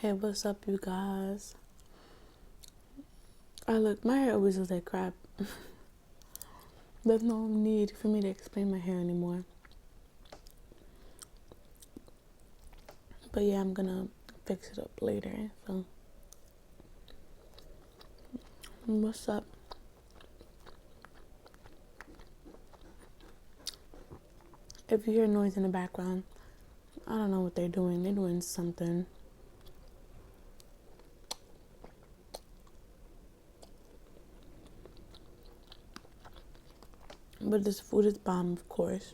Hey, what's up, you guys? Look, my hair always looks like crap. There's no need for me to explain my hair anymore. But yeah, I'm gonna fix it up later. So, what's up? If you hear noise in the background, I don't know what they're doing. They're doing something. But this food is bomb, of course.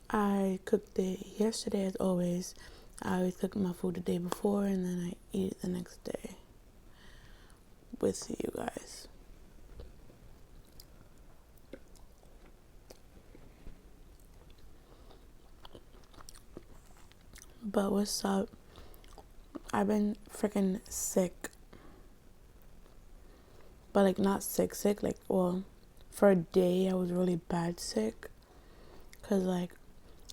I cooked it yesterday, as always. I always cook my food the day before, and then I eat it the next day with you guys. But what's up? I've been freaking sick. But like not sick, like, well, for a day I was really bad sick. Cause like,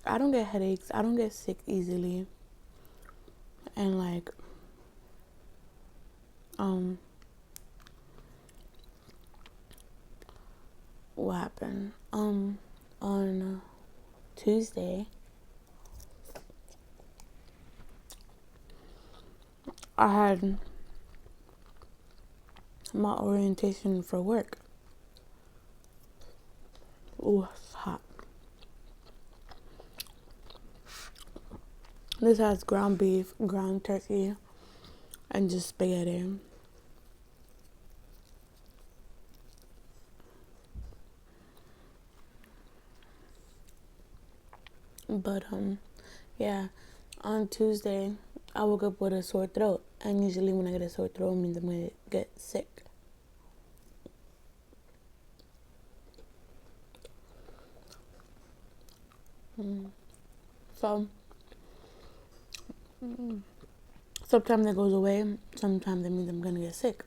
I don't get headaches, I don't get sick easily. And like, what happened? On Tuesday, I had my orientation for work. Ooh, it's hot. This has ground beef, ground turkey, and just spaghetti. But yeah, on Tuesday I woke up with a sore throat, and usually when I get a sore throat, it means I'm gonna get sick. So sometimes it goes away, sometimes it means I'm gonna get sick.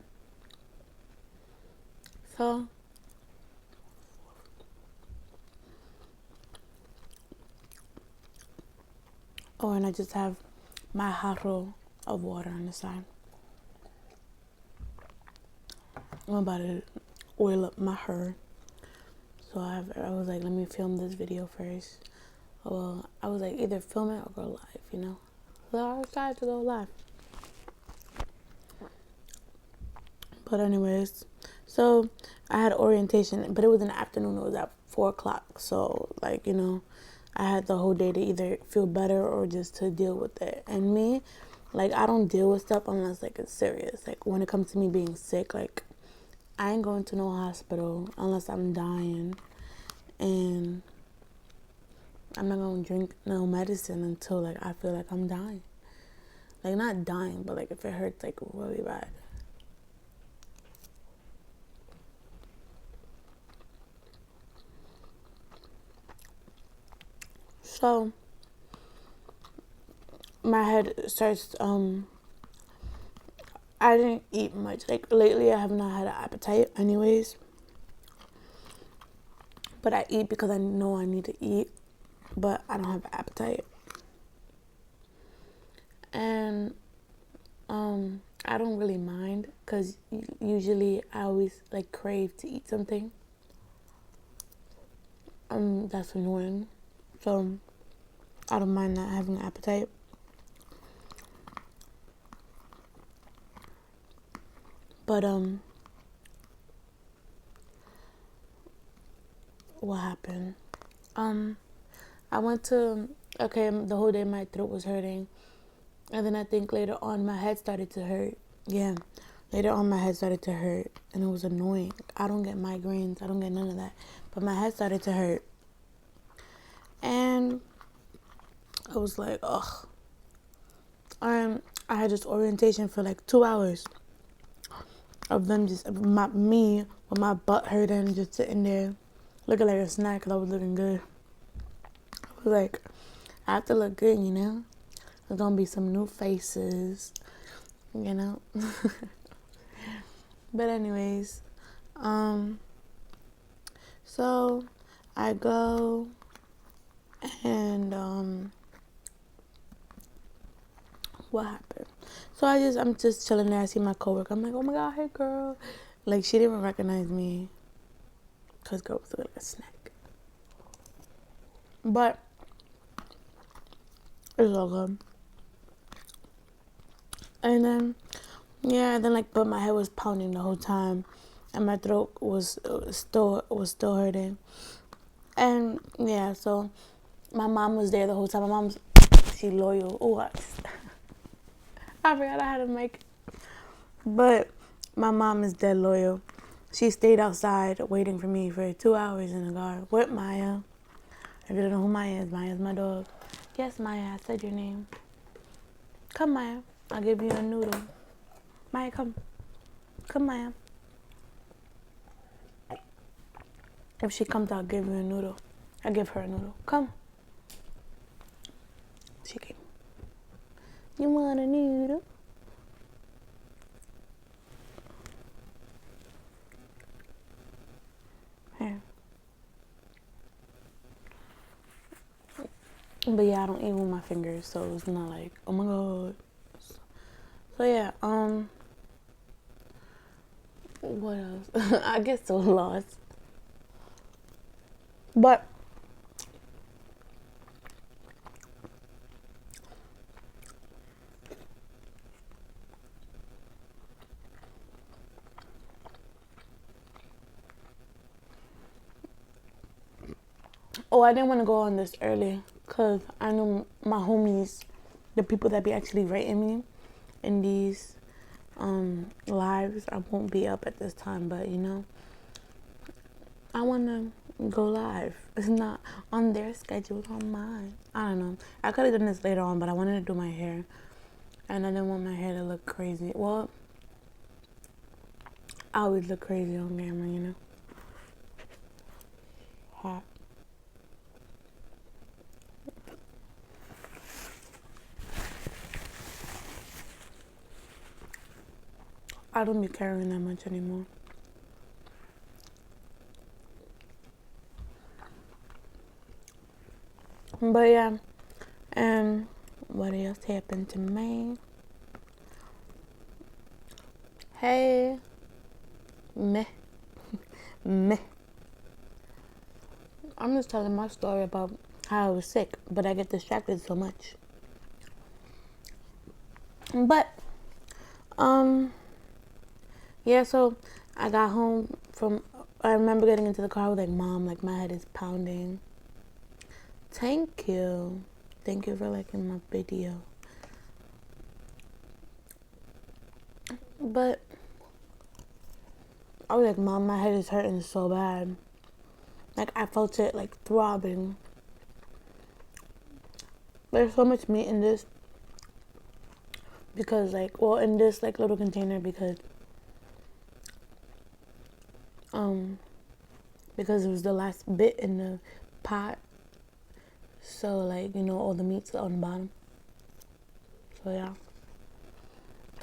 So and I just have my bottle of water on the side. I'm about to oil up my hair. So I was like, let me film this video first. Well, I was like, either film it or go live, So I decided to go live. But anyways, so I had orientation, but it was in the afternoon. It was at 4:00. So like, I had the whole day to either feel better or just to deal with it. And me, like, I don't deal with stuff unless like it's serious. Like when it comes to me being sick, like I ain't going to no hospital unless I'm dying, and I'm not gonna drink no medicine until like I feel like I'm dying. Like not dying, but like if it hurts like really bad. So my head starts I didn't eat much. Like lately I have not had an appetite anyways. But I eat because I know I need to eat, but I don't have an appetite. And I don't really mind because usually I always like crave to eat something. That's annoying. So I don't mind not having an appetite. But what happened? I went to the whole day my throat was hurting, and then I think later on my head started to hurt. Yeah, later on my head started to hurt, and it was annoying. I don't get migraines, I don't get none of that, but my head started to hurt, and I was like, ugh. I had this orientation for like 2 hours of them just me with my butt hurting, just sitting there looking like a snack because I was looking good. I was like, I have to look good, There's gonna be some new faces, But anyways, so I go and what happened? So I'm just chilling there. I see my coworker. I'm like, oh my god, hey girl. Like she didn't even recognize me, cause girl was like a snack. But it's all good. And then yeah, then like, but my head was pounding the whole time, and my throat was still hurting. And yeah, so my mom was there the whole time. My mom's she loyal. Oh, I forgot I had a mic. But my mom is dead loyal. She stayed outside waiting for me for 2 hours in the car with Maya. If you don't know who Maya is, Maya's my dog. Yes, Maya, I said your name. Come, Maya. I'll give you a noodle. Maya, come. Come, Maya. If she comes, I'll give you a noodle. I'll give her a noodle. Come. She came. You want a noodle? Here. But yeah, I don't eat with my fingers, so it's not like, oh my god. So yeah, what else? I get so lost. But I didn't want to go on this early because I know my homies, the people that be actually writing me in these lives, I won't be up at this time, but you know, I want to go live. It's not on their schedule, it's on mine. I don't know. I could have done this later on, but I wanted to do my hair, and I didn't want my hair to look crazy. Well, I always look crazy on camera, you know. Hot. I don't be caring that much anymore. But yeah, and what else happened to me? Hey, meh, meh. I'm just telling my story about how I was sick, but I get distracted so much. But, yeah, so I got home I remember getting into the car, I was like, Mom, like my head is pounding. Thank you. Thank you for liking my video. But I was like, Mom, my head is hurting so bad. Like I felt it like throbbing. There's so much meat in this because in this like little container because it was the last bit in the pot. So like, you know, all the meat's on the bottom. So yeah.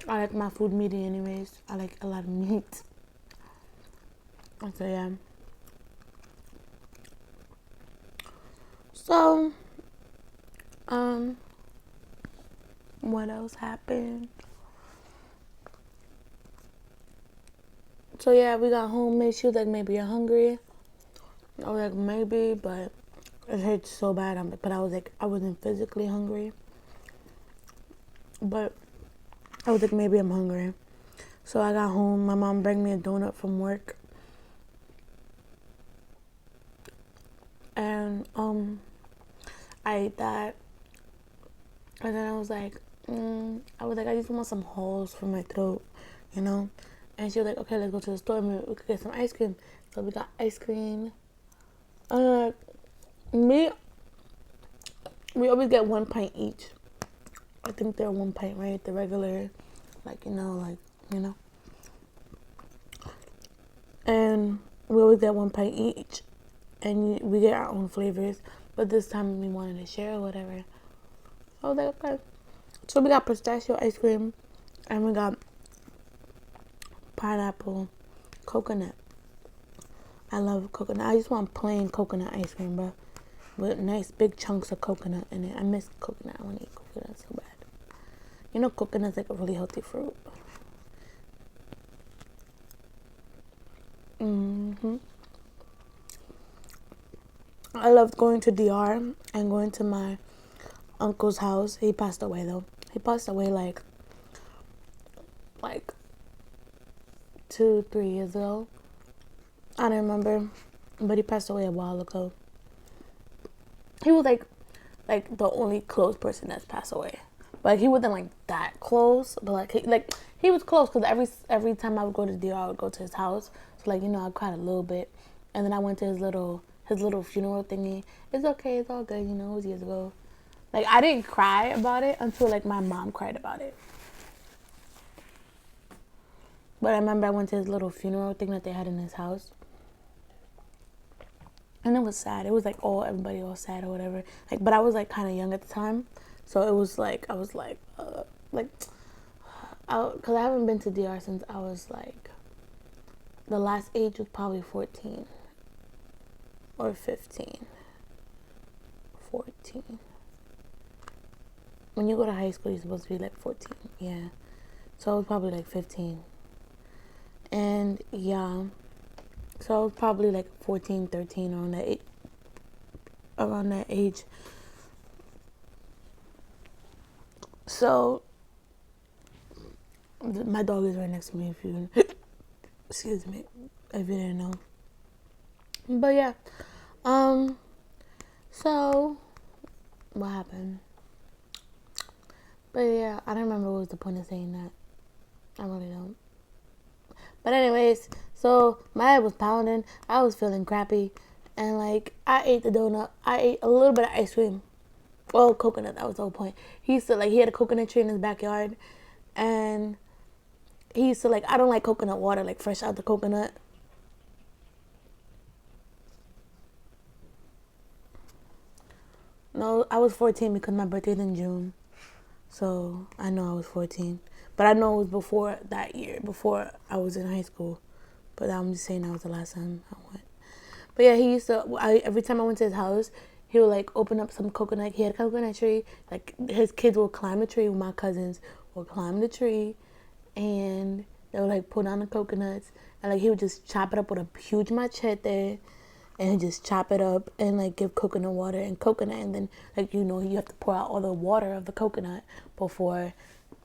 I like my food meaty anyways. I like a lot of meat. So yeah. So, what else happened? So yeah, we got home. She was like, maybe you're hungry. I was like, maybe, but it hurts so bad. But I was like, I wasn't physically hungry. But I was like, maybe I'm hungry. So I got home. My mom brought me a donut from work. And I ate that. And then I was like, I just want some holes for my throat, you know? And she was like, okay, let's go to the store and we could get some ice cream. So we got ice cream. We always get 1 pint each. I think they're 1 pint, right? The regular, you know. And we always get 1 pint each. And we get our own flavors. But this time we wanted to share or whatever. I was like, okay. So we got pistachio ice cream. And we got pineapple coconut. I love coconut. I just want plain coconut ice cream, bro. With nice big chunks of coconut in it. I miss coconut. I want to eat coconut so bad. You know, coconut's like a really healthy fruit. hmm I loved going to DR and going to my uncle's house. He passed away though. He passed away like 2-3 years ago. I don't remember, but he passed away a while ago. He was like the only close person that's passed away. But he wasn't like that close, but he was close because every time I would go to DR, I would go to his house. So like, you know, I cried a little bit, and then I went to his little funeral thingy. It's okay, it's all good, you know. It was years ago. Like I didn't cry about it until like my mom cried about it. But I remember I went to his little funeral thing that they had in his house. And it was sad. It was like everybody all sad or whatever. Like, but I was like kind of young at the time, so it was like I was like, because I haven't been to DR since I was like, the last age was probably 14 or 15. 14. When you go to high school, you're supposed to be like 14. Yeah, so I was probably like 15, and yeah. So I was probably like 14, 13 around that age. So my dog is right next to me. If you excuse me, if you didn't know. But yeah, so what happened? But yeah, I don't remember what was the point of saying that. I really don't. But anyways, so my head was pounding. I was feeling crappy, and like I ate the donut. I ate a little bit of ice cream. Well, coconut. That was the whole point. He used to he had a coconut tree in his backyard, and he used to I don't like coconut water like fresh out the coconut. No, I was 14 because my birthday's in June, so I know I was 14. But I know it was before that year, before I was in high school. But I'm just saying that was the last time I went. But yeah, he used to. Every time I went to his house, he would open up some coconut. He had a coconut tree. Like his kids would climb the tree. My cousins would climb the tree, and they would pull down the coconuts. And he would just chop it up with a huge machete, and just chop it up and give coconut water and coconut. And then you have to pour out all the water of the coconut before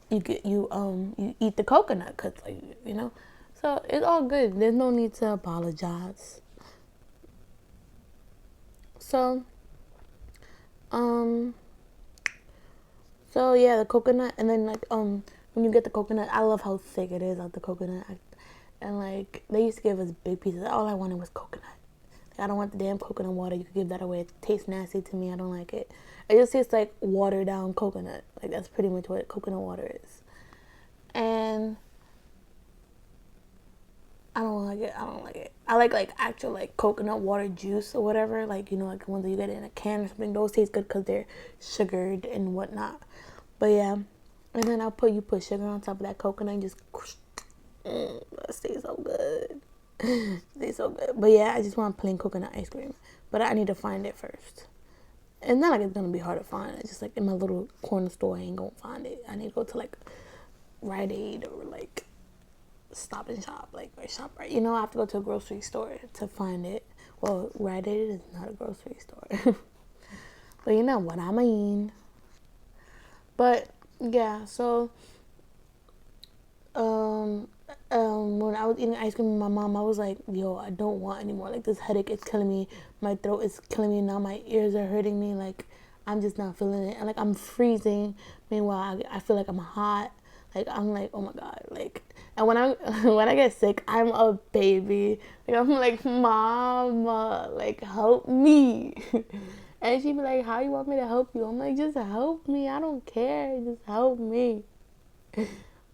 you eat the coconut, cause So it's all good. There's no need to apologize. So, um, so yeah, the coconut, and then when you get the coconut, I love how thick it is out the coconut, and they used to give us big pieces. All I wanted was coconut. I don't want the damn coconut water. You could give that away. It tastes nasty to me. I don't like it. It just tastes like watered down coconut. That's pretty much what coconut water is. And I don't like it. I don't like it. I like actual coconut water juice or whatever. The ones that you get in a can or something. Those taste good because they're sugared and whatnot. But yeah, and then you put sugar on top of that coconut and just that tastes so good. It tastes so good. But yeah, I just want plain coconut ice cream. But I need to find it first. It's not it's gonna be hard to find. It's just in my little corner store, I ain't gonna find it. I need to go to Rite Aid or Stop and Shop, or ShopRite. I have to go to a grocery store to find it. Well, Rite Aid is not a grocery store. But you know what I mean. But yeah, so when I was eating ice cream with my mom, I was like, yo, I don't want anymore. This headache is killing me. My throat is killing me now. My ears are hurting me. I'm just not feeling it. And I'm freezing. Meanwhile, I feel like I'm hot. I'm oh my God. And when I when I get sick, I'm a baby. I'm Mama, help me. And she be like, how you want me to help you? I'm like, just help me. I don't care. Just help me.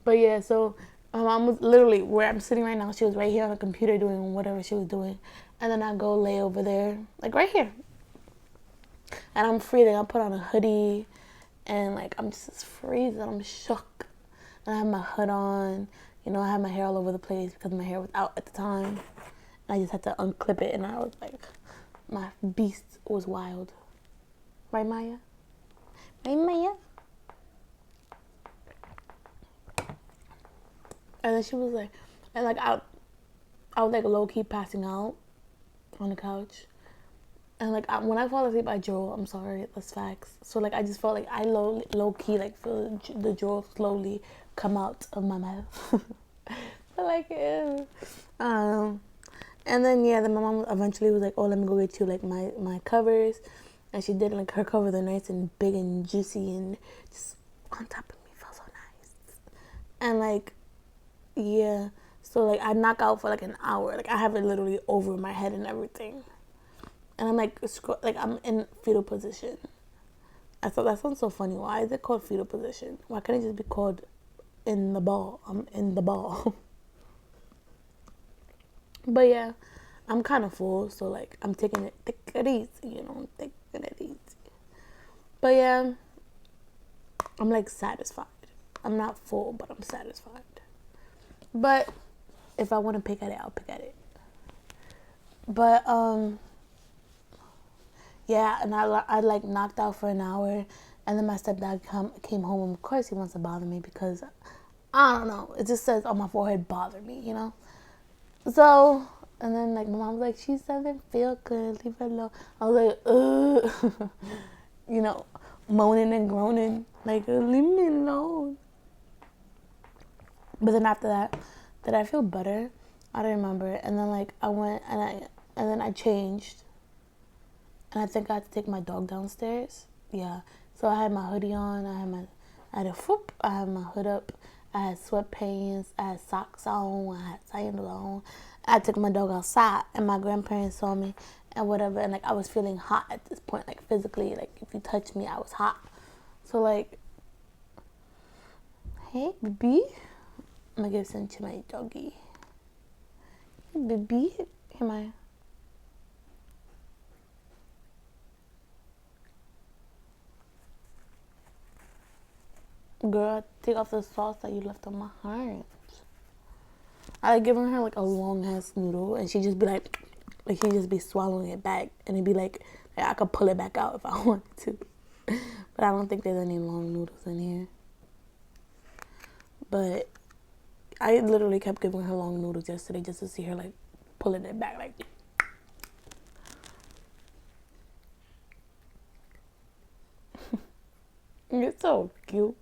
But yeah, so my mom was literally where I'm sitting right now. She was right here on the computer doing whatever she was doing. And then I go lay over there, right here. And I'm freezing. I put on a hoodie and I'm just freezing. I'm shook. And I have my hood on. I had my hair all over the place because my hair was out at the time. And I just had to unclip it, and I was my beast was wild. Right, Maya? Right, Maya? And then she was like, and like I was like low key passing out on the couch. And like when I fall asleep, I drool. I'm sorry, that's facts. So like I just felt like I low key like feel the drool slowly come out of my mouth. But like, ew. And then yeah, then my mom eventually was like, "Oh, let me go get you like my covers," and she did. Like her covers are nice and big and juicy and just on top of me, felt so nice. And like, yeah, so like I knock out for like an hour. Like I have it literally over my head and everything, and I'm like, I'm in fetal position. I thought that sounds so funny. Why is it called fetal position? Why can't it just be called in the ball? I'm in the ball. But yeah, I'm kind of full, so like I'm taking it, take it easy, I'm taking it easy. But yeah, I'm like satisfied. I'm not full, but I'm satisfied. But if I want to pick at it, I'll pick at it. But yeah, and I like knocked out for an hour, and then my stepdad came home, and of course he wants to bother me because I don't know, it just says on my forehead, bother me. So, and then like my mom was like, she doesn't feel good, leave her alone. I was like, ugh, moaning and groaning, like, leave me alone. But then after that, did I feel better? I don't remember. And then like I went and then I changed, and I think I had to take my dog downstairs. Yeah. So I had my hoodie on. I had my hood up. I had sweatpants. I had socks on. I had sandals on. I took my dog outside, and my grandparents saw me and whatever. And like I was feeling hot at this point, like physically. Like if you touched me, I was hot. So like, hey, baby, I'm gonna give some to my doggy. Hey, baby, here my. Girl, take off the sauce that you left on my hands. I like giving her like a long ass noodle, and she just be like she just be swallowing it back, and it'd be like I could pull it back out if I wanted to, but I don't think there's any long noodles in here. But I literally kept giving her long noodles yesterday just to see her like pulling it back like. You're so cute.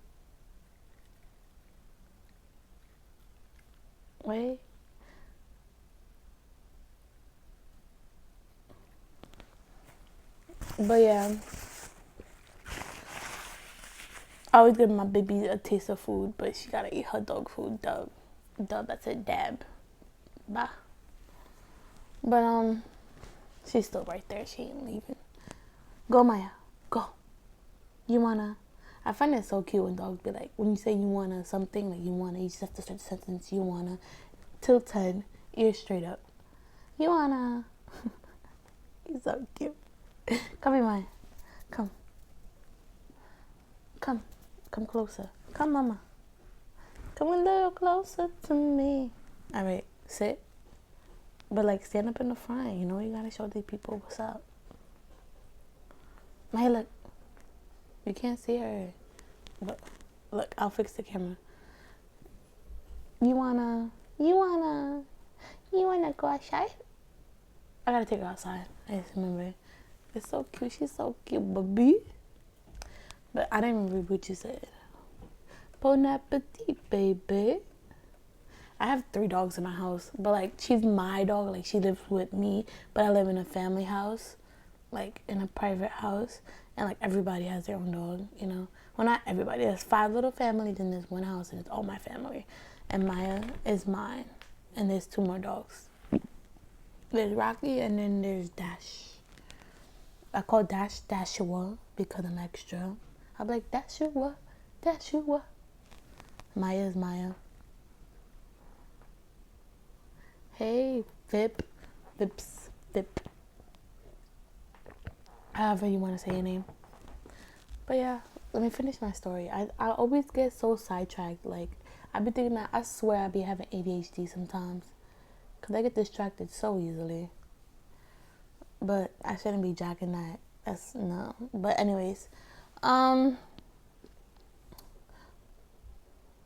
Wait. But yeah, I always give my baby a taste of food, but she gotta eat her dog food. Dub, that's a dab. Bah. But she's still right there. She ain't leaving. Go, Maya. Go. You wanna? I find it so cute when dogs be like, when you say you wanna something, like you wanna, you just have to start the sentence. You wanna, till 10, ears straight up. You wanna? He's so cute. Come here, Maya. Come. Come. Come closer. Come, mama. Come a little closer to me. All right, sit. But like stand up in the front, you gotta show these people what's up. Hey, look. You can't see her. But look, I'll fix the camera. You wanna go outside? I gotta take her outside. I just remember. It's so cute. She's so cute, baby. But I didn't remember what you said. Bon appetit, baby. I have 3 dogs in my house, but like she's my dog. Like she lives with me, but I live in a family house, like in a private house, and like everybody has their own dog. Well, not everybody. There's 5 little families in this one house, and it's all my family. And Maya is mine, and there's 2 more dogs. There's Rocky, and then there's Dash. I call Dash Dashua because I'm extra. I'm like Dashua, Dashua. Maya is Maya. Hey, Vip, Vip. However you want to say your name. But yeah, let me finish my story. I always get so sidetracked. Like, I be thinking that I swear I be having ADHD sometimes. Because I get distracted so easily. But I shouldn't be jacking that. That's, no. But anyways.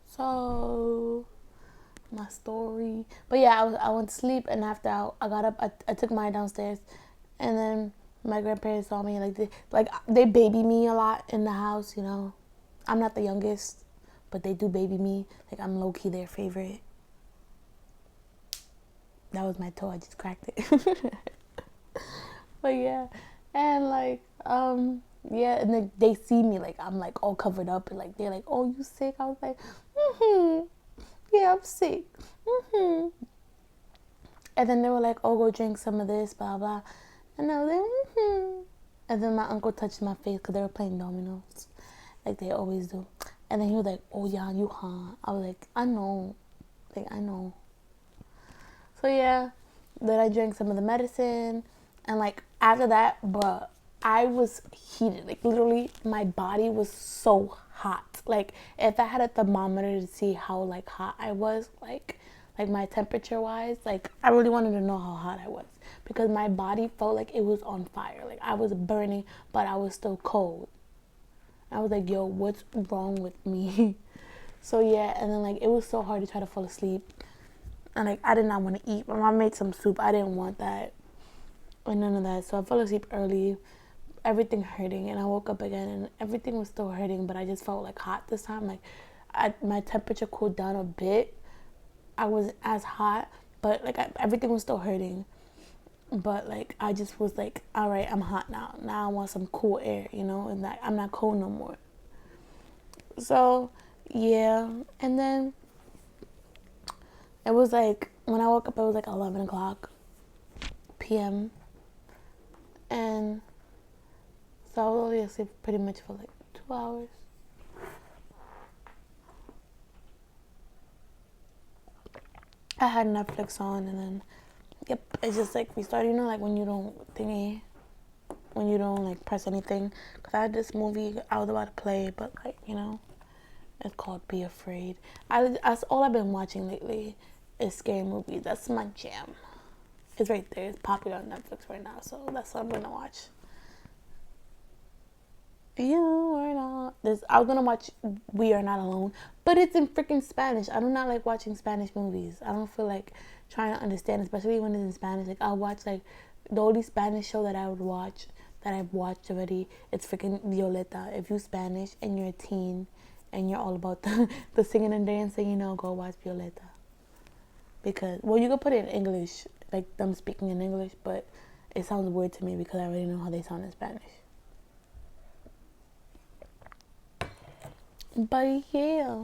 So, my story. But yeah, I went to sleep, and after I got up, I took mine downstairs, and then my grandparents saw me, like they baby me a lot in the house. I'm not the youngest, but they do baby me. Like, I'm low key their favorite. That was my toe. I just cracked it. But yeah, and like yeah, and then they see me, like I'm like all covered up, and like they're like, "Oh, you sick?" I was like, yeah, I'm sick. And then they were like, "Oh, go drink some of this, blah blah," and I was like, And then my uncle touched my face because they were playing dominoes, like they always do. And then he was like, "Oh yeah, you huh?" I was like, "I know, like I know." So yeah, then I drank some of the medicine, and like after that, bruh, I was heated. Like literally, my body was so hot. Like if I had a thermometer to see how like hot I was, like my temperature wise, like I really wanted to know how hot I was, because my body felt like it was on fire. Like I was burning, but I was still cold. I was like, "Yo, what's wrong with me?" So yeah, and then like it was so hard to try to fall asleep. And like I did not want to eat. My mom made some soup. I didn't want that or none of that. So I fell asleep early, everything hurting, and I woke up again and everything was still hurting, but I just felt like hot this time. Like my temperature cooled down a bit. I wasn't as hot, but like everything was still hurting. But like I just was like, all right, I'm hot now. Now I want some cool air, and like I'm not cold no more. So yeah, and then it was like when I woke up, it was like 11 o'clock p.m. And so I was only asleep pretty much for like 2 hours. I had Netflix on, and then, yep, it's just like we started, like when you don't like press anything. Because I had this movie I was about to play, but like, it's called Be Afraid. That's all I've been watching lately is scary movies. That's my jam. It's right there. It's popular on Netflix right now, so that's what I'm gonna watch. You are not. I was gonna watch We Are Not Alone, but it's in freaking Spanish. I do not like watching Spanish movies. I don't feel like trying to understand, especially when it's in Spanish. Like I'll watch like the only Spanish show that I would watch that I've watched already. It's freaking Violeta. If you're Spanish and you're a teen and you're all about the singing and dancing, go watch Violeta. Because you can put it in English, like them speaking in English, but it sounds weird to me because I already know how they sound in Spanish. But yeah.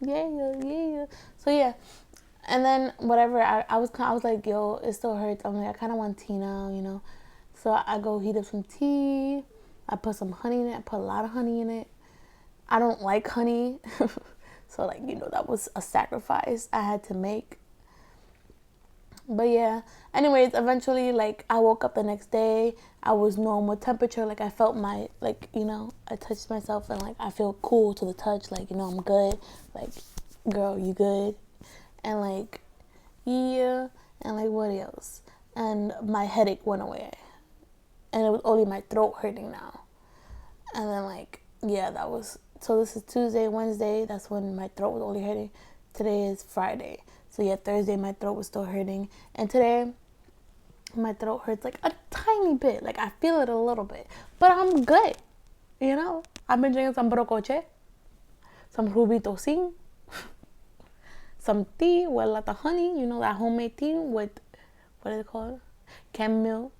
So yeah, and then whatever. I was like, yo, it still hurts. I'm like, I kind of want tea now. So I go heat up some tea. I put some honey in it. I put a lot of honey in it. I don't like honey, so like that was a sacrifice I had to make. But yeah, anyways, eventually, like I woke up the next day. I was normal temperature. Like I felt my, like, I touched myself, and like I feel cool to the touch. Like, I'm good. Like, girl, you good? And like, yeah. And like, what else? And my headache went away, and it was only my throat hurting now. And then like, yeah, that was, so this is Tuesday, Wednesday. That's when my throat was only hurting. Today is Friday. So yeah, Thursday my throat was still hurting, and today my throat hurts like a tiny bit. Like I feel it a little bit, but I'm good. I've been drinking some brocoche, some rubito sing, some tea with a lot of honey. That homemade tea with, what is it called? Chamomile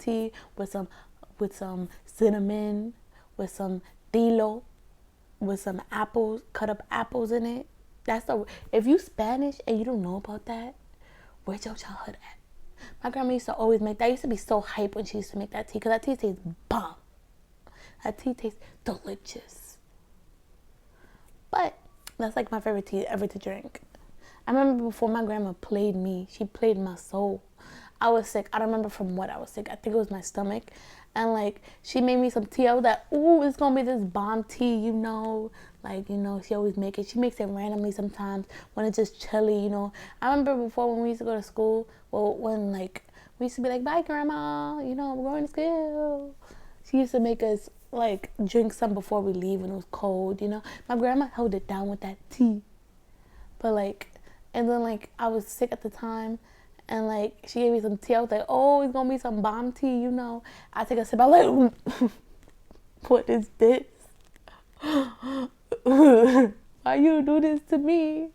tea with some cinnamon, with some tilo, with some apples, cut up apples in it. If you Spanish and you don't know about that, where's your childhood at? My grandma used to always make that. I used to be so hyped when she used to make that tea, because that tea tastes bomb. That tea tastes delicious. But that's like my favorite tea ever to drink. I remember before my grandma played me, she played my soul. I was sick. I don't remember from what I was sick. I think it was my stomach. And like, she made me some tea. I was like, ooh, it's gonna be this bomb tea, Like, she always make it. She makes it randomly sometimes when it's just chilly, I remember before when we used to go to school, when like, we used to be like, bye grandma, we're going to school. She used to make us like drink some before we leave when it was cold, My grandma held it down with that tea. But like, And then like I was sick at the time, and like she gave me some tea. I was like, oh, it's gonna be some bomb tea, you know. I take a sip. I'm like, what is this? Why you do this to me?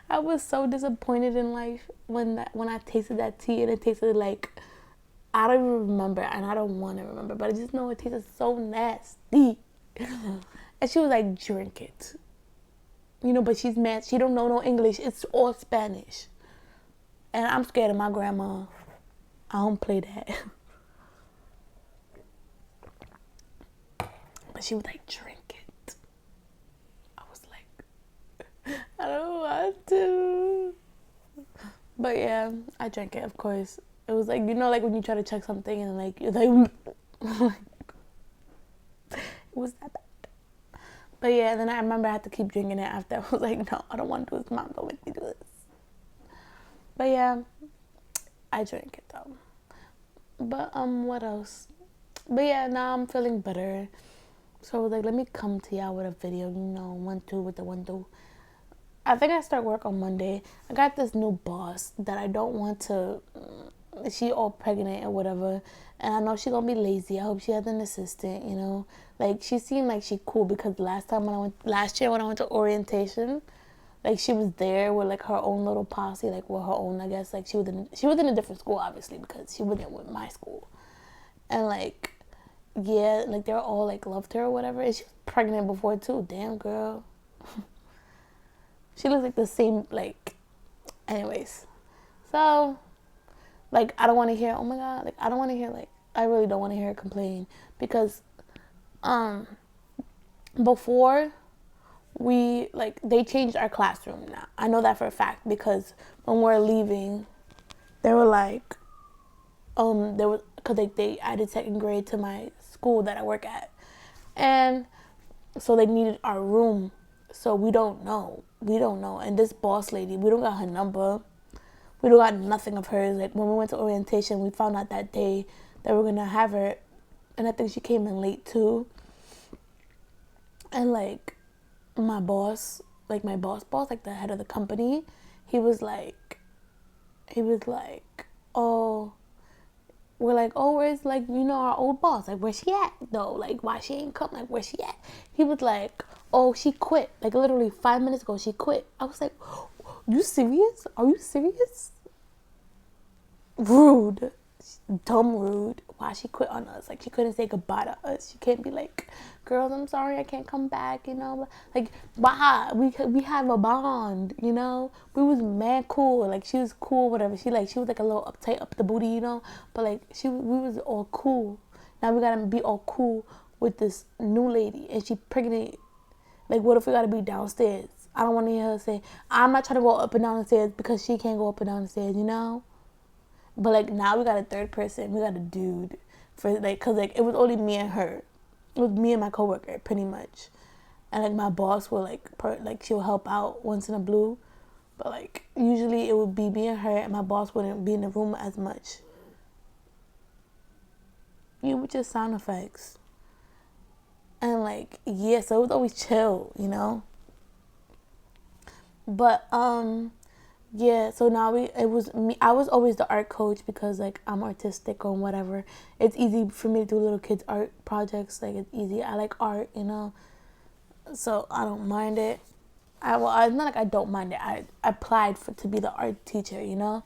I was so disappointed in life when I tasted that tea, and it tasted like, I don't even remember, and I don't want to remember, but I just know it tasted so nasty. And she was like, drink it. You know, but she's mad. She don't know no English. It's all Spanish. And I'm scared of my grandma. I don't play that. But she was like, drink it. I was like, I don't want to. But yeah, I drank it, of course. It was like, you know, like when you try to check something and like, you're like, it was that bad. But yeah, then I remember I had to keep drinking it after. I was like, no, I don't want to do this. Mom, don't make me do this. But yeah, I drank it though. But what else? But yeah, now I'm feeling better. So I was like, let me come to y'all with a video, you know, 1-2 with the 1-2. I think I start work on Monday. I got this new boss that I don't want to. She all pregnant or whatever, and I know she gonna be lazy. I hope she has an assistant, you know. Like she seemed like she cool because last year when I went to orientation, like she was there with like her own little posse, like with her own, I guess, like she was in a different school obviously because she wasn't with my school, and like yeah, like they're all like loved her or whatever. And she was pregnant before too. Damn girl. She looks like the same, like, anyways. So, like, I don't want to hear, oh my God, like, I don't want to hear, like, I really don't want to hear her complain. Because, before, they changed our classroom now. I know that for a fact because when we're leaving, they were like, because they added second grade to my school that I work at. And so they needed our room. So we don't know. And this boss lady, we don't got her number. We don't got nothing of hers. Like when we went to orientation, we found out that day that we're gonna have her, and I think she came in late too. And like my boss, like the head of the company, he was like, oh, we're like, oh, where's like, you know, our old boss? Like, where's she at though? Like, why she ain't come? Like, where's she at? He was like, oh, she quit. Like literally 5 minutes ago, she quit. I was like, you serious? Are you serious? Rude. Dumb rude. Why she quit on us? Like she couldn't say goodbye to us. She can't be like, girls, I'm sorry, I can't come back, you know. Like, why? We have a bond, you know. We was mad cool. Like she was cool, whatever. She was like a little uptight up the booty, you know. But like we was all cool. Now we gotta be all cool with this new lady, and she pregnant. Like, what if we gotta be downstairs? I don't want to hear her say, I'm not trying to go up and down the stairs because she can't go up and down the stairs, you know? But, like, now we got a third person. We got a dude. Because, like, it was only me and her. It was me and my coworker, pretty much. And, like, my boss will, she'll help out once in a blue. But, like, usually it would be me and her, and my boss wouldn't be in the room as much. You would just sound effects. And, like, yeah, so it was always chill, you know? But, yeah, so now it was me. I was always the art coach because, like, I'm artistic or whatever. It's easy for me to do little kids' art projects. Like, it's easy. I like art, you know? So, I don't mind it. It's not like I don't mind it. I applied to be the art teacher, you know?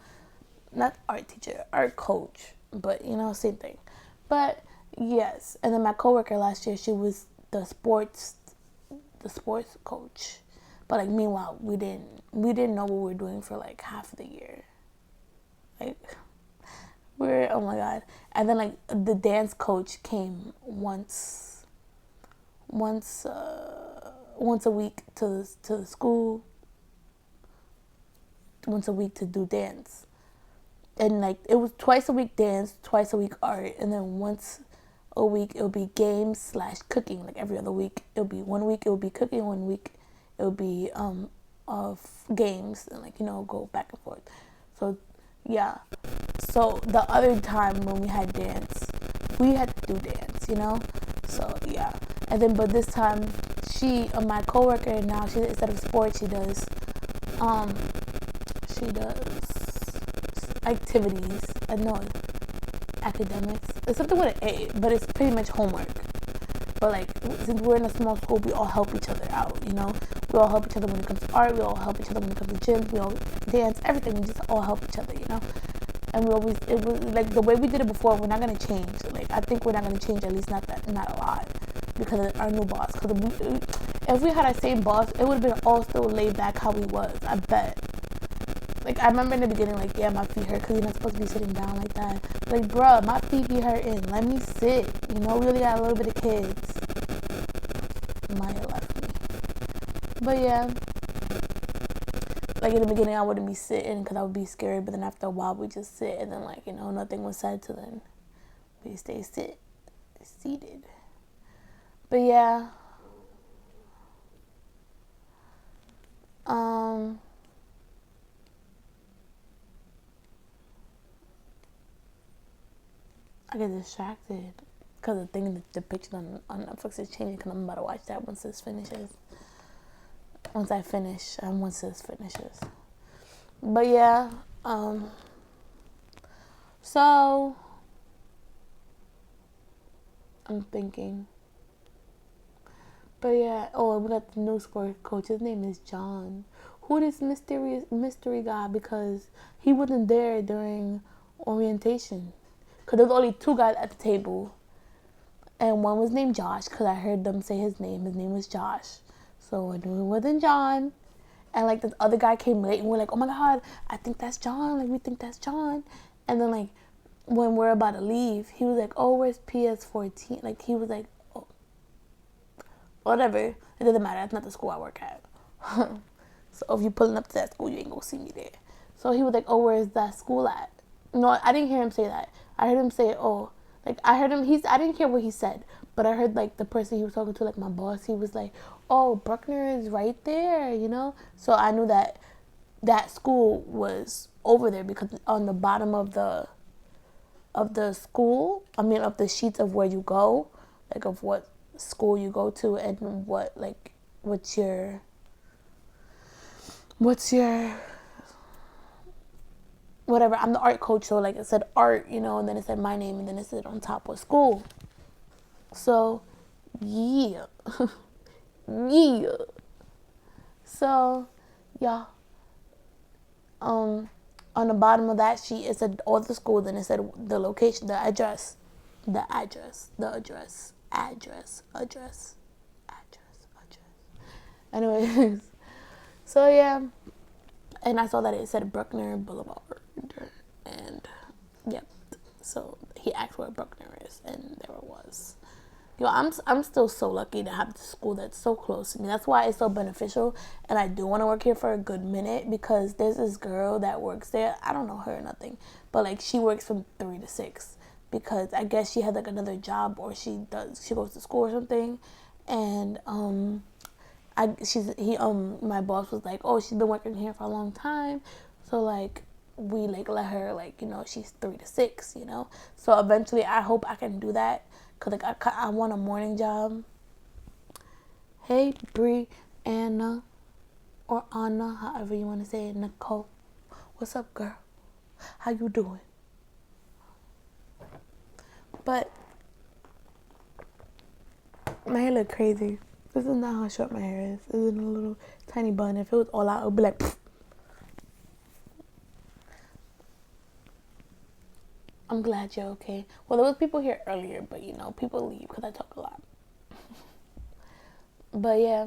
Not art teacher, art coach. But, you know, same thing. But, yes. And then my coworker last year, she was the sports coach. But like meanwhile, we didn't know what we were doing for like half of the year. Like oh my God. And then like the dance coach came once a week to the school. Once a week to do dance. And like it was twice a week dance, twice a week art, and then once a week it'll be games / cooking. Like every other week, it'll be 1 week it'll be cooking, 1 week it'll be of games, and like, you know, go back and forth. So yeah. So the other time when we had dance, we had to do dance, you know. So yeah. And then but this time she my coworker now, she instead of sports she does actually does activities. I know academics. It's something with an A, but it's pretty much homework. But like, since we're in a small school, we all help each other out, you know? We all help each other when it comes to art. We all help each other when it comes to gym. We all dance, everything. We just all help each other, you know? And it was like the way we did it before, we're not going to change. Like, I think we're not going to change, at least not a lot, because of our new boss. Because if we had our same boss, it would have been all still laid back how we was, I bet. Like, I remember in the beginning, like, yeah, my feet hurt because you're not supposed to be sitting down like that. Like, bruh, my feet be hurting. Let me sit. You know, we only got a little bit of kids. Maya left me. But, yeah. Like, in the beginning, I wouldn't be sitting because I would be scared. But then after a while, we just sit. And then, like, you know, nothing was said. So then we stay seated. But, yeah. I get distracted because the thing, the picture on Netflix is changing because I'm about to watch that once this finishes. Once I finish, and once this finishes. But yeah, so I'm thinking. But yeah, oh, we got the new sport coach. His name is John. Who this mystery guy? Because he wasn't there during orientation. Because there was only 2 guys at the table. And one was named Josh, because I heard them say his name. His name was Josh. So I knew it wasn't John. And, like, this other guy came late, and we're like, oh, my God, I think that's John. Like, we think that's John. And then, like, when we're about to leave, he was like, oh, where's PS14? Like, he was like, oh, whatever. It doesn't matter. That's not the school I work at. So if you're pulling up to that school, you ain't going to see me there. So he was like, oh, where's that school at? No, I didn't hear him say that. I heard him say, oh, like, I heard him, I didn't hear what he said, but I heard, like, the person he was talking to, like, my boss, he was like, oh, Bruckner is right there, you know? So I knew that that school was over there because on the bottom of the school, of the sheets of where you go, like, of what school you go to and what, like, what's your whatever. I'm the art coach, so, like, it said art, you know, and then it said my name, and then it said on top was school. So, yeah. Yeah. So, yeah. On the bottom of that sheet, it said all the schools, and it said the location, the address. Anyways, so, yeah. And I saw that it said Bruckner Boulevard. And, yep. So he asked where Bruckner is, and there it was. Yo, I'm still so lucky to have the school that's so close to me. That's why it's so beneficial. And I do want to work here for a good minute because there's this girl that works there. I don't know her or nothing. But, like, she works from 3 to 6 because I guess she had, like, another job or she goes to school or something. And, my boss was like, oh, she's been working here for a long time, so, like, we, like, let her, like, you know, she's 3 to 6, you know. So eventually I hope I can do that because, like, I want a morning job. Hey, Bree, Anna, or Anna, however you want to say it. Nicole, what's up, girl? How you doing? But my hair look crazy. This is not how short my hair is. It's in a little tiny bun. If it was all out, it would be like, pfft. I'm glad you're okay. Well, there was people here earlier, but, you know, people leave because I talk a lot. But, yeah.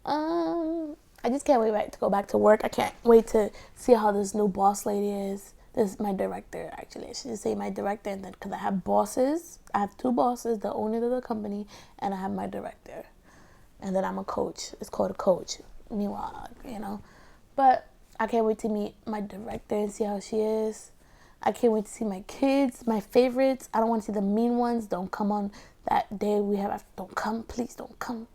I just can't wait to go back to work. I can't wait to see how this new boss lady is. This is my director, actually. I should just say my director, and then because I have bosses. I have 2 bosses, the owner of the company, and I have my director. And then I'm a coach. It's called a coach. Meanwhile, you know. But I can't wait to meet my director and see how she is. I can't wait to see my kids, my favorites. I don't want to see the mean ones. Don't come on that day we have. Don't come. Please don't come.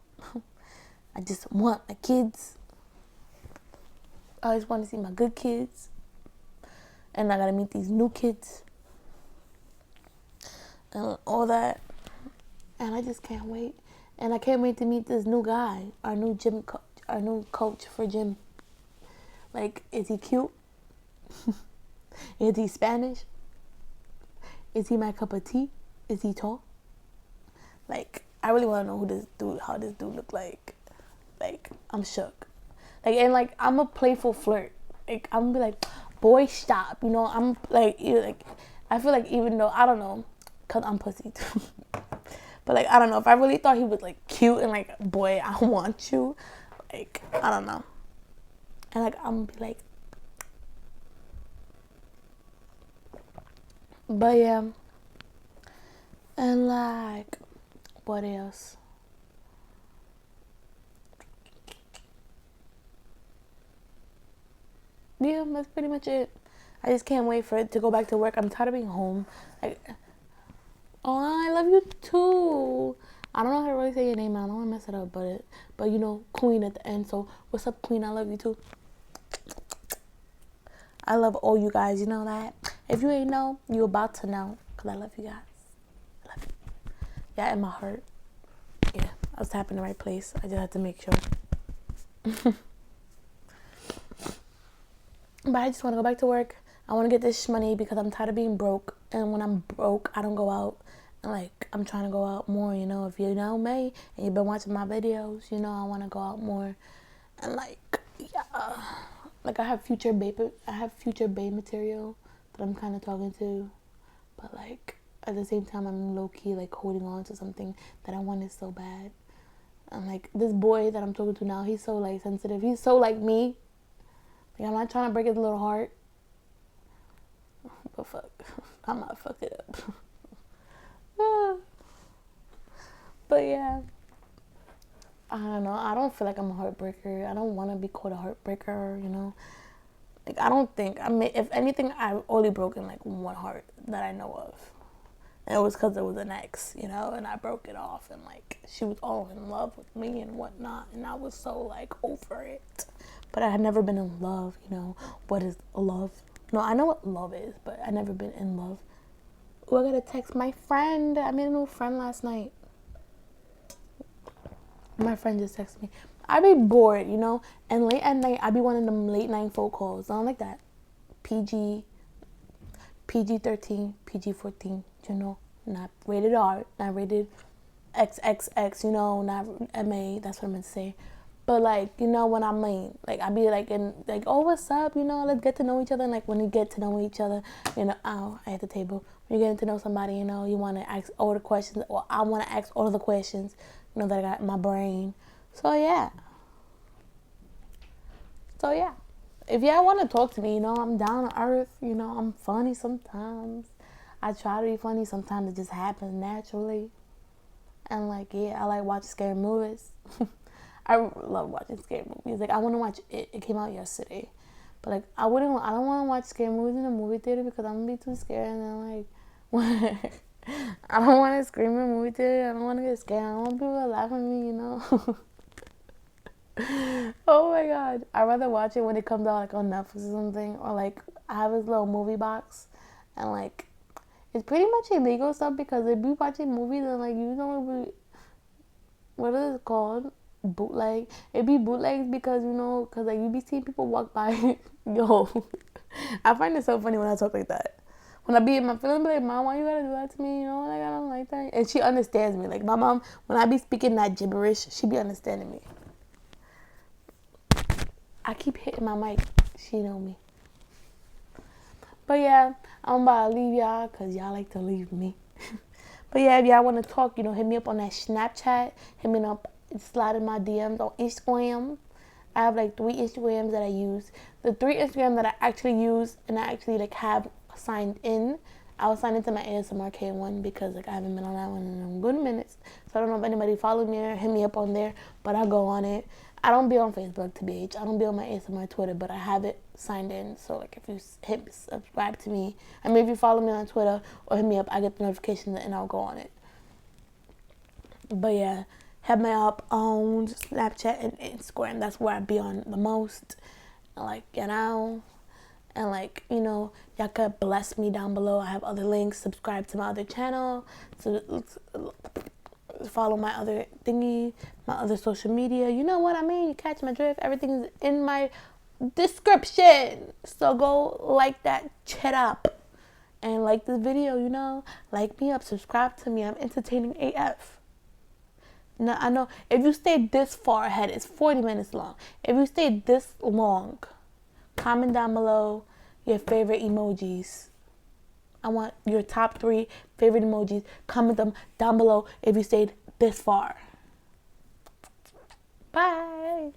I just want my kids. I always want to see my good kids. And I got to meet these new kids. And all that. And I just can't wait. And I can't wait to meet this new guy, our new gym coach, our new coach for gym. Like, is he cute? Is he Spanish? Is he my cup of tea? Is he tall? Like, I really want to know how this dude look like. Like, I'm shook. Like, and like, I'm a playful flirt. Like, I'm gonna be like, boy, stop. You know, I'm like, I feel like even though, I don't know, cause I'm pussy too. But like, I don't know, if I really thought he was like cute and like, boy, I want you. Like, I don't know. And like, I'm gonna be like, but yeah. And like, what else? Yeah, that's pretty much it. I just can't wait for it to go back to work. I'm tired of being home. Like, oh, I love you too. I don't know how to really say your name. I don't want to mess it up, but you know, Queen at the end. So what's up, Queen? I love you too. I love all you guys. You know that. If you ain't know, you about to know. Cause I love you guys. I love you. Yeah, in my heart. Yeah, I was tapping the right place. I just had to make sure. But I just want to go back to work. I want to get this money because I'm tired of being broke. And when I'm broke, I don't go out. And like, I'm trying to go out more, you know. If you know me and you've been watching my videos, you know I want to go out more. And like, yeah. Like, I have future babe material that I'm kind of talking to. But like, at the same time, I'm low-key like holding on to something that I wanted so bad. And like, this boy that I'm talking to now, he's so like sensitive. He's so like me. Like, I'm not trying to break his little heart. But fuck, I might fuck it up. But yeah, I don't know. I don't feel like I'm a heartbreaker. I don't want to be called a heartbreaker, you know. Like, I don't think, if anything, I've only broken like one heart that I know of. And it was because it was an ex, you know, and I broke it off. And like, she was all in love with me and whatnot. And I was so like over it. But I had never been in love, you know. What is love? No, I know what love is, but I never been in love. Oh, I gotta text my friend. I made a new friend last night. My friend just texted me. I be bored, you know, and late at night, I be one of them late night phone calls. I don't like that. PG 13, PG 14, you know, not rated R, not rated XXX, you know, not MA. That's what I'm gonna say. But like, you know, when I'm like I be like in like, oh, what's up? You know, let's get to know each other. And like, when you get to know each other, you know, ow, I hit the table. When you're getting to know somebody, you know, you want to ask all the questions, or I want to ask all of the questions, you know, that I got in my brain. So yeah. If y'all want to talk to me, you know, I'm down to earth. You know, I'm funny sometimes. I try to be funny. Sometimes it just happens naturally. And like, yeah, I like watching scary movies. I love watching scary movies. Like, I want to watch it. It came out yesterday, but like, I don't want to watch scary movies in a movie theater because I'm gonna be too scared. And then like, I don't want to scream in a movie theater. I don't want to get scared. I don't want people to laugh at me. You know. Oh my god, I'd rather watch it when it comes out like on Netflix or something, or like I have this little movie box, and like, it's pretty much illegal stuff because they be watching movies and like, you know, what is it called? Bootleg. It be bootlegs because, you know, because like, you be seeing people walk by. Yo, I find it so funny when I talk like that. When I be in my feelings, be like, Mom, why you gotta do that to me? You know, like, I don't like that. And she understands me. Like, my mom, when I be speaking that gibberish, she be understanding me. I keep hitting my mic. She know me. But yeah, I'm about to leave y'all because y'all like to leave me. But yeah, if y'all want to talk, you know, hit me up on that Snapchat. Hit me up, slide in my DMs on Instagram. I have like 3 Instagrams that I use. The 3 Instagrams that I actually use and I actually like have signed in, I was signed into my Asmrkay one because like I haven't been on that one in a good minutes. So I don't know if anybody followed me or hit me up on there, but I go on it. I don't be on Facebook, to BH. I don't be on my ASMR Twitter, but I have it signed in. So like, if you hit subscribe to me, I mean, if you follow me on Twitter or hit me up, I get the notifications and I'll go on it. But yeah, hit me up on Snapchat and Instagram. That's where I be on the most. And like, you know, and like, you know, y'all could bless me down below. I have other links. Subscribe to my other channel. So follow my other thingy, my other social media. You know what I mean? You catch my drift. Everything is in my description. So go like that shit up. And like this video, you know. Like me up, subscribe to me. I'm entertaining AF. Now, I know if you stayed this far ahead, it's 40 minutes long. If you stayed this long, comment down below your favorite emojis. I want your top 3 favorite emojis. Comment them down below if you stayed this far. Bye.